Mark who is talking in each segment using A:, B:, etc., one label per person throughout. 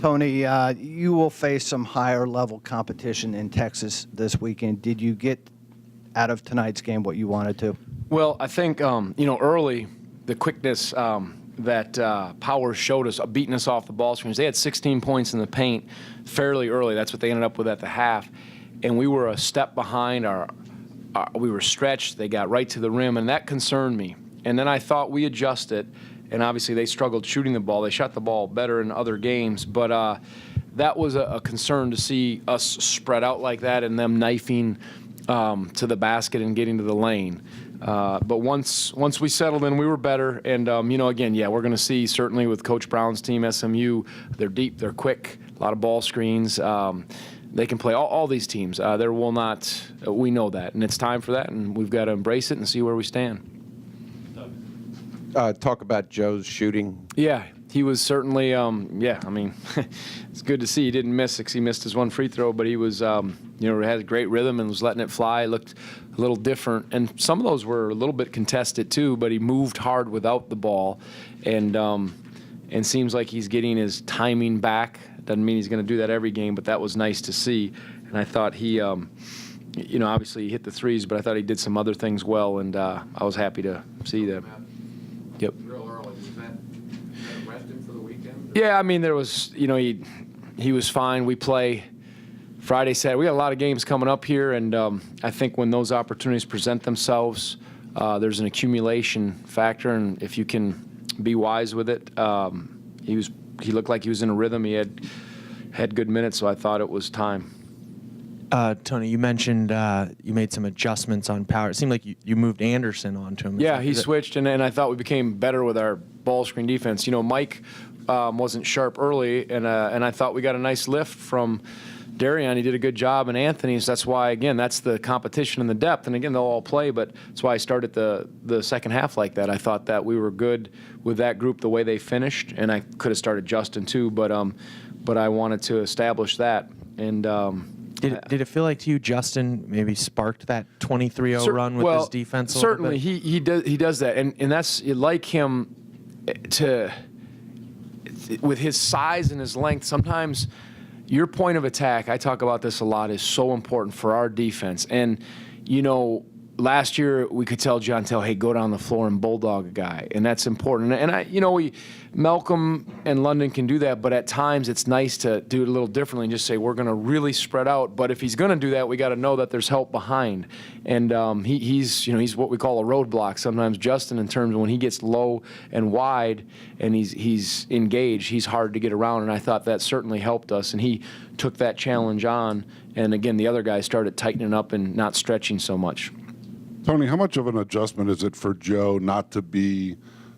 A: Tony, you will face some higher level competition in Texas this weekend. Did you get out of tonight's game what you wanted to?
B: Well, I think, early, the quickness that Power showed us, beating us off the ball screens. They had 16 points in the paint fairly early. That's what they ended up with at the half. And we were a step behind. We were stretched. They got right to the rim, and that concerned me. And then I thought we adjusted, and obviously they struggled shooting the ball. They shot the ball better in other games, but that was a concern to see us spread out like that and them knifing to the basket and getting to the lane. But once we settled in, we were better. And, again, we're going to see certainly with Coach Brown's team, SMU, they're deep, they're quick, a lot of ball screens. They can play all these teams. There will not – we know that, and it's time for that, and we've got to embrace it and see where we stand.
C: Talk about Joe's shooting.
B: Yeah, he was certainly it's good to see he didn't miss because he missed his one free throw, but he was, had a great rhythm and was letting it fly. Looked a little different, and some of those were a little bit contested too, but he moved hard without the ball, and seems like he's getting his timing back. Doesn't mean he's going to do that every game, but that was nice to see. And I thought he, obviously he hit the threes, but I thought he did some other things well, and I was happy to see that. Yep.
C: Real early. Was that rest him for the weekend?
B: Yeah, I mean, there was, he was fine. We play Friday, Saturday. We got a lot of games coming up here, and I think when those opportunities present themselves, there's an accumulation factor, and if you can be wise with it, he looked like he was in a rhythm. He had good minutes, so I thought it was time.
D: Tony, you mentioned you made some adjustments on Power. It seemed like you moved Anderson onto him.
B: Yeah, he switched, and I thought we became better with our ball screen defense. Mike wasn't sharp early, and I thought we got a nice lift from Darian. He did a good job, and Anthony. So that's why, again, that's the competition and the depth. And again, they'll all play, but that's why I started the second half like that. I thought that we were good with that group the way they finished, and I could have started Justin too, but I wanted to establish that. And
D: Did it feel like to you Justin maybe sparked that 23-0 run with his defense a little bit?
B: Certainly, he does that, and that's you like him with his size and his length. Sometimes your point of attack, I talk about this a lot, is so important for our defense. And last year we could tell John Tell, hey, go down the floor and bulldog a guy, and that's important. And Malcolm and London can do that, but at times it's nice to do it a little differently and just say we're going to really spread out. But if he's going to do that, we got to know that there's help behind. And he's what we call a roadblock sometimes. Justin, in terms of when he gets low and wide and he's engaged, he's hard to get around. And I thought that certainly helped us. And he took that challenge on. And again, the other guys started tightening up and not stretching so much.
E: Tony, how much of an adjustment is it for Joe not to be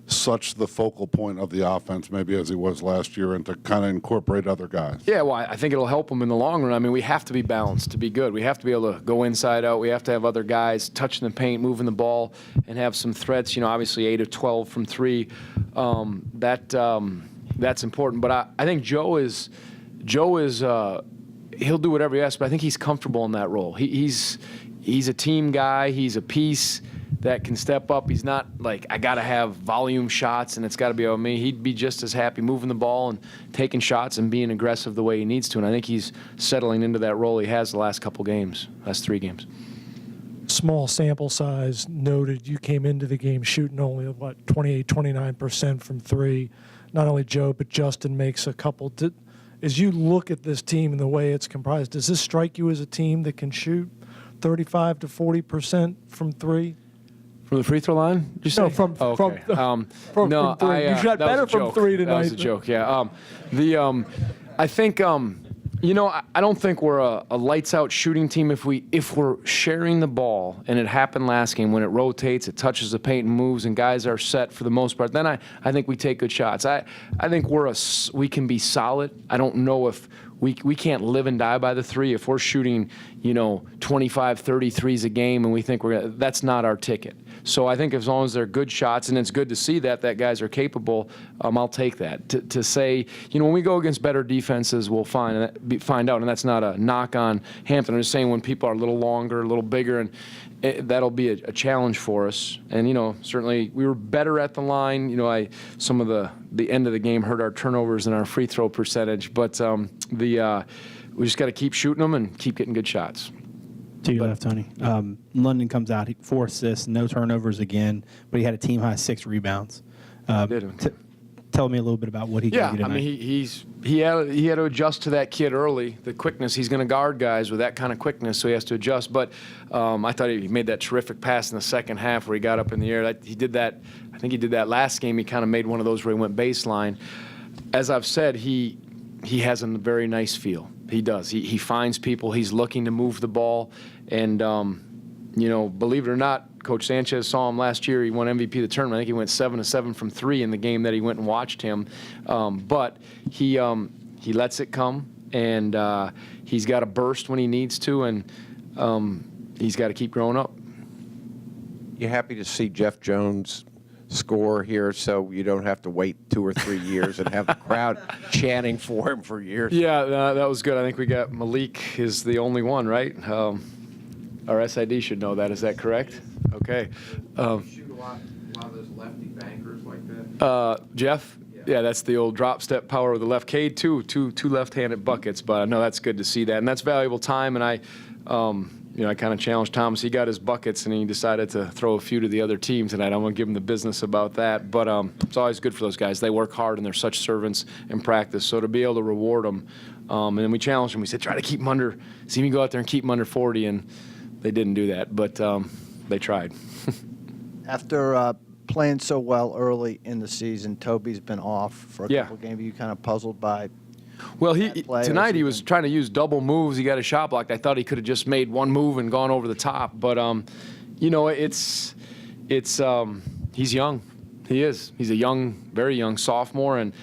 E: such the focal point of the offense maybe as he was last year and to kind of incorporate other guys?
B: Yeah, well, I think it'll help him in the long run. I mean, we have to be balanced to be good. We have to be able to go inside out. We have to have other guys touching the paint, moving the ball, and have some threats. Obviously 8 of 12 from 3. That's important. But I think Joe is he'll do whatever he asks, but I think he's comfortable in that role. He's a team guy. He's a piece that can step up. He's not like, I got to have volume shots and it's got to be on me. He'd be just as happy moving the ball and taking shots and being aggressive the way he needs to. And I think he's settling into that role he has the last couple games, last 3 games.
F: Small sample size noted. You came into the game shooting only, 29% from 3. Not only Joe, but Justin makes a couple. As you look at this team and the way it's comprised, does this strike you as a team that can shoot 35 to 40% from 3?
B: From the free throw line, did you say?
F: No, from 3. You shot better from 3 tonight.
B: That was a joke, yeah. I think, I don't think we're a lights-out shooting team if we're sharing the ball, and it happened last game when it rotates, it touches the paint and moves, and guys are set for the most part. Then I think we take good shots. I think we can be solid. I don't know if we can't live and die by the 3. If we're shooting, 25, 30 threes a game, and we think that's not our ticket. So I think as long as they're good shots, and it's good to see that guys are capable, I'll take that. To say, when we go against better defenses, we'll find out, and that's not a knock on Hampton. I'm just saying when people are a little longer, a little bigger, and that'll be a challenge for us. And certainly we were better at the line. Some of the the end of the game hurt our turnovers and our free throw percentage. But we just got to keep shooting them and keep getting good shots.
G: To your left, Tony. London comes out, 4 assists, no turnovers again, but he had a team-high 6 rebounds. Tell me a little bit about what he gave you tonight.
B: I mean, he had to adjust to that kid early, the quickness. He's going to guard guys with that kind of quickness, so he has to adjust. But I thought he made that terrific pass in the second half where he got up in the air. He did that. I think he did that last game. He kind of made one of those where he went baseline. As I've said, he has a very nice feel. He does. He finds people. He's looking to move the ball. And, believe it or not, Coach Sanchez saw him last year. He won MVP of the tournament. I think he went 7 of 7 from 3 in the game that he went and watched him. But he lets it come, and he's got to burst when he needs to, and he's got to keep growing up.
H: You happy to see Jeff Jones score here so you don't have to wait 2 or 3 years and have the crowd chanting for him for years?
B: Yeah, that was good. I think we got Malik is the only one, right? Our SID should know that. Is that correct? Okay.
C: Shoot a lot of those lefty bankers like that.
B: Jeff? Yeah, that's the old drop step power with the left. Cade, two left-handed buckets, but I know that's good to see that. And that's valuable time, and I kind of challenged Thomas. He got his buckets, and he decided to throw a few to the other team tonight. I'm going to give him the business about that. But it's always good for those guys. They work hard, and they're such servants in practice. So to be able to reward them, and then we challenged them. We said, try to keep them under, see me go out there and keep them under 40, and they didn't do that. But they tried.
A: After playing so well early in the season, Toby's been off for a couple games. Are you kind of puzzled by
B: Well,
A: play,
B: tonight he was trying to use double moves. He got a shot blocked. I thought he could have just made one move and gone over the top. But it's he's young. He is. He's a young, very young sophomore, and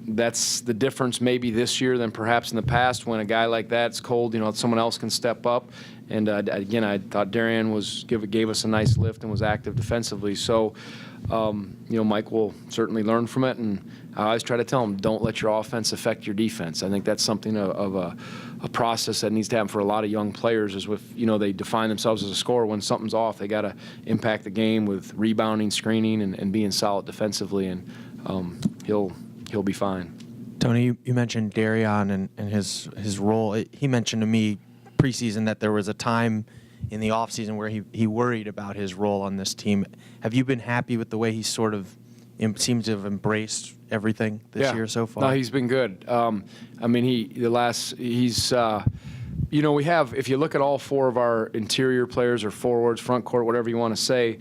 B: that's the difference maybe this year than perhaps in the past when a guy like that's cold. Someone else can step up. And again, I thought Darian gave us a nice lift and was active defensively. So, Mike will certainly learn from it. And I always try to tell him, don't let your offense affect your defense. I think that's something of a process that needs to happen for a lot of young players. Is with they define themselves as a scorer. When something's off, they got to impact the game with rebounding, screening, and being solid defensively. And he'll be fine.
D: Tony, you mentioned Darian and his role. He mentioned to me preseason that there was a time in the offseason where he worried about his role on this team. Have you been happy with the way he sort of seems to have embraced everything this year so far?
B: No, he's been good. We have, if you look at all 4 of our interior players or forwards, front court, whatever you want to say,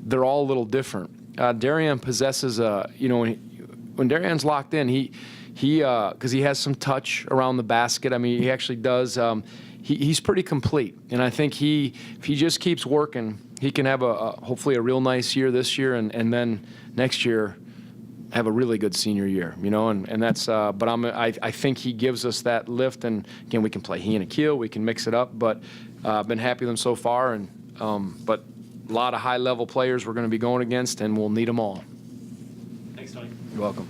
B: they're all a little different. Darian possesses when Darian's locked in, he because he has some touch around the basket. I mean, he actually does. He's pretty complete, and I think if he just keeps working, he can have hopefully a real nice year this year, and then next year have a really good senior year, and that's. But I think he gives us that lift, and again, we can play he and Akil, we can mix it up, but I've been happy with him so far, and but a lot of high-level players we're going to be going against, and we'll need them all.
G: Thanks, Tony.
B: You're welcome.